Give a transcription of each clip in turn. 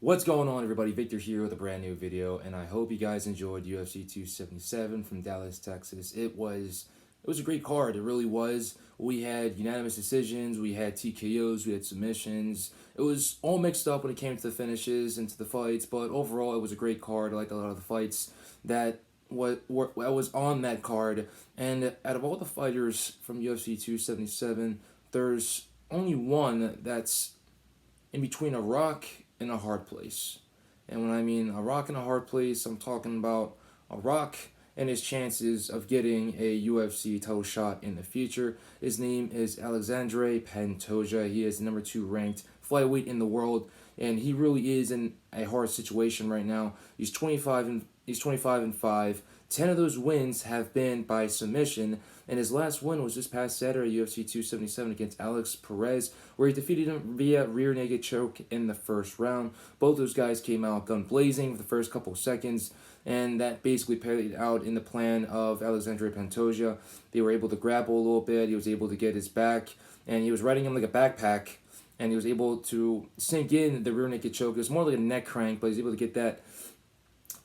What's going on, everybody? Victor here with a brand new video, and I hope you guys enjoyed UFC 277 from Dallas, Texas. It was a great card. It really was. We had unanimous decisions, we had TKOs, we had submissions. It was all mixed up when it came to the finishes and to the fights, but overall, it was a great card. I liked a lot of the fights that was on that card. And out of all the fighters from UFC 277, there's only one that's in between a rock and a hard place. And when I mean a rock and a hard place, I'm talking about a rock and his chances of getting a UFC title shot in the future. His name is Alexandre Pantoja. He is number 2 ranked flyweight in the world, and he really is in a hard situation right now. He's 25 and 5. 10 of those wins have been by submission, and his last win was this past Saturday, UFC 277 against Alex Perez, where he defeated him via rear naked choke in the first round. Both those guys came out gun blazing for the first couple of seconds, and that basically played out in the plan of Alexandre Pantoja. They were able to grapple a little bit. He was able to get his back, and he was riding him like a backpack, and he was able to sink in the rear naked choke. It was more like a neck crank, but he was able to get that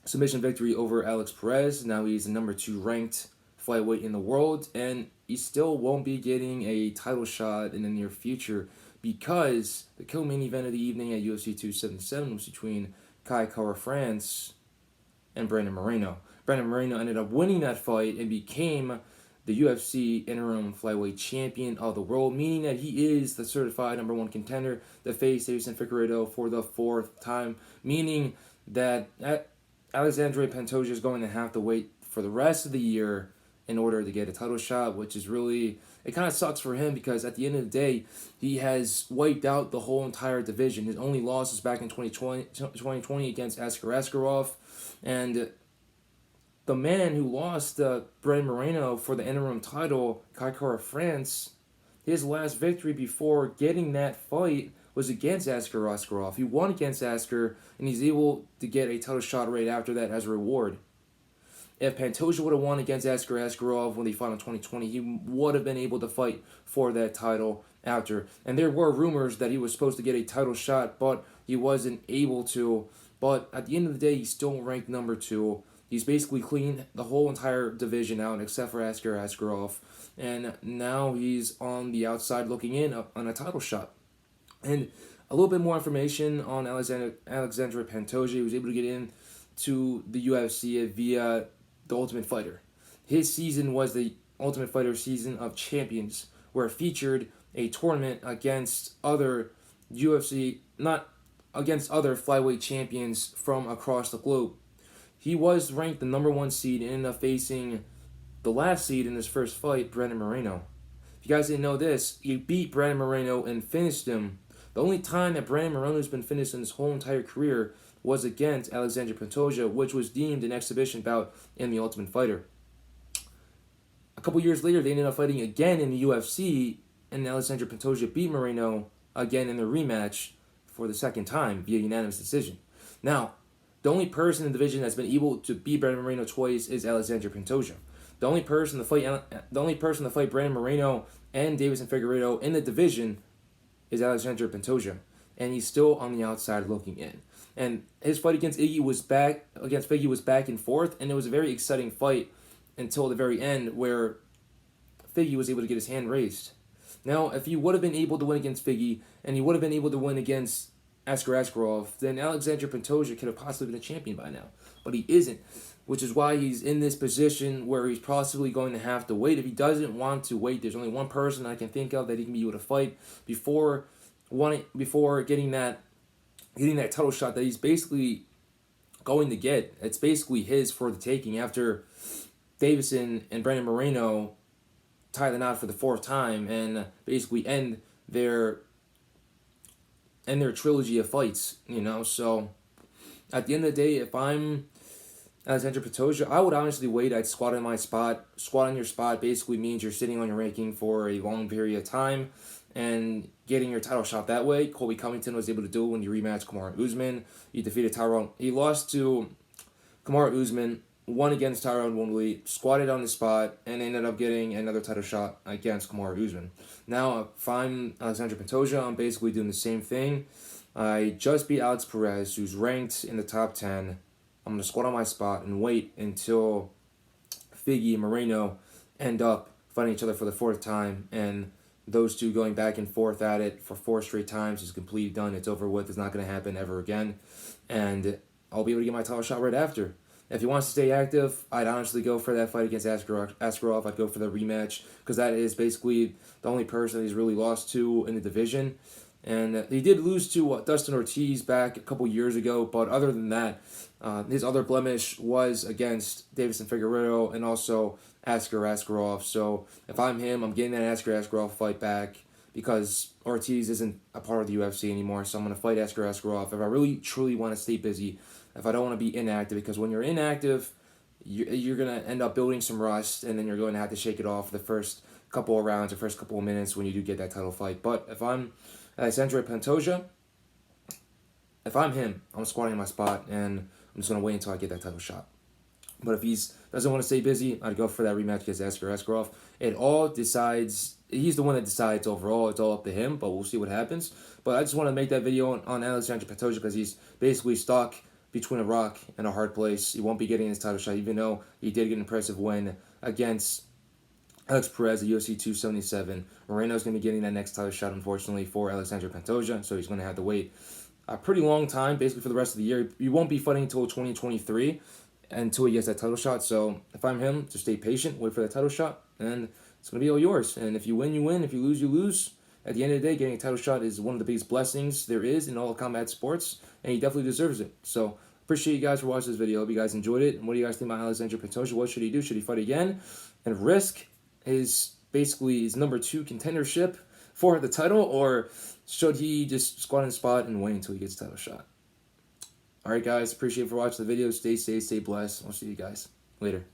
submission victory over Alex Perez. Now he's the number 2 ranked flyweight in the world, and he still won't be getting a title shot in the near future because the co-main event of the evening at UFC 277 was between Kai Kara France and Brandon Moreno. Brandon Moreno ended up winning that fight and became the UFC interim flyweight champion of the world, meaning that he is the certified number 1 contender to face Davison Figueiredo for the 4th time, meaning that Alexandre Pantoja is going to have to wait for the rest of the year in order to get a title shot, which is really, it kind of sucks for him because at the end of the day, he has wiped out the whole entire division. His only loss was back in 2020 against Askar Askarov, and the man who lost Brandon Moreno for the interim title, Kai Kara France, his last victory before getting that fight was against Askar Askarov. He won against Askar, and he's able to get a title shot right after that as a reward. If Pantoja would have won against Askar Askarov when they fought in 2020, he would have been able to fight for that title after. And there were rumors that he was supposed to get a title shot, but he wasn't able to. But at the end of the day, he's still ranked number 2. He's basically cleaned the whole entire division out except for Askar Askarov. And now he's on the outside looking in on a title shot. And a little bit more information on Alexandre Pantoja. He was able to get into the UFC via The Ultimate Fighter. His season was the Ultimate Fighter Season of Champions, where it featured a tournament against other not against other flyweight champions from across the globe. He was ranked the number 1 seed and ended up facing the last seed in his first fight, Brandon Moreno. If you guys didn't know this, he beat Brandon Moreno and finished him. The only time that Brandon Moreno has been finished in his whole entire career was against Alexandre Pantoja, which was deemed an exhibition bout in The Ultimate Fighter. A couple years later, they ended up fighting again in the UFC, and Alexandre Pantoja beat Moreno again in the rematch for the second time via unanimous decision. Now, the only person in the division that's been able to beat Brandon Moreno twice is Alexandre Pantoja. The only person to fight Brandon Moreno and Davison Figueiredo in the division is Alexandre Pantoja, and he's still on the outside looking in. And his fight against Figgy was back and forth, and it was a very exciting fight until the very end where Figgy was able to get his hand raised. Now, if he would have been able to win against Figgy, and he would have been able to win against Askar Askarov, then Alexandre Pantoja could have possibly been a champion by now. But he isn't, which is why he's in this position where he's possibly going to have to wait. If he doesn't want to wait, there's only one person I can think of that he can be able to fight before getting that title shot that he's basically going to get. It's basically his for the taking after Davison and Brandon Moreno tie the knot for the 4th time and basically end their trilogy of fights, So at the end of the day, if I'm Alexandre Pantoja, I would honestly wait. I'd squat in my spot. Squat in your spot basically means you're sitting on your ranking for a long period of time and getting your title shot that way. Colby Covington was able to do it when he rematched Kamaru Usman. He lost to Kamaru Usman won against Tyron Woodley, squatted on the spot, and ended up getting another title shot against Kamaru Usman. Now, if I'm Alexandre Pantoja, I'm basically doing the same thing. I just beat Alex Perez, who's ranked in the top 10. I'm going to squat on my spot and wait until Figgy and Moreno end up fighting each other for the fourth time, and those two going back and forth at it for 4 straight times is completely done. It's over with. It's not going to happen ever again. And I'll be able to get my title shot right after. If he wants to stay active, I'd honestly go for that fight against Askarov. I'd go for the rematch because that is basically the only person that he's really lost to in the division. And he did lose to Dustin Ortiz back a couple years ago, but other than that, his other blemish was against Davison Figueiredo and also Askarov. So if I'm him, I'm getting that Askarov fight back because Ortiz isn't a part of the UFC anymore. So I'm going to fight Askarov if I really truly want to stay busy. If I don't want to be inactive, because when you're inactive, you're going to end up building some rust, and then you're going to have to shake it off the first couple of rounds or first couple of minutes when you do get that title fight. But if I'm Alexandre Pantoja, if I'm him, I'm squatting in my spot, and I'm just going to wait until I get that title shot. But if he doesn't want to stay busy, I'd go for that rematch against Askarov. It all decides, he's the one that decides overall. It's all up to him, but we'll see what happens. But I just want to make that video on Alexandre Pantoja because he's basically stuck between a rock and a hard place. He won't be getting his title shot, even though he did get an impressive win against Alex Perez at UFC 277. Moreno's going to be getting that next title shot, unfortunately, for Alexandre Pantoja, so he's going to have to wait a pretty long time, basically for the rest of the year. He won't be fighting until 2023 until he gets that title shot. So if I'm him, just stay patient, wait for that title shot, and it's going to be all yours. And if you win, you win. If you lose, you lose. At the end of the day, getting a title shot is one of the biggest blessings there is in all combat sports, and he definitely deserves it. So appreciate you guys for watching this video. Hope you guys enjoyed it. And what do you guys think about Alexandre Pantoja? What should he do? Should he fight again and risk his number 2 contendership for the title, or should he just squat in the spot and wait until he gets a title shot? All right, guys. Appreciate you for watching the video. Stay safe, stay blessed. I'll see you guys later.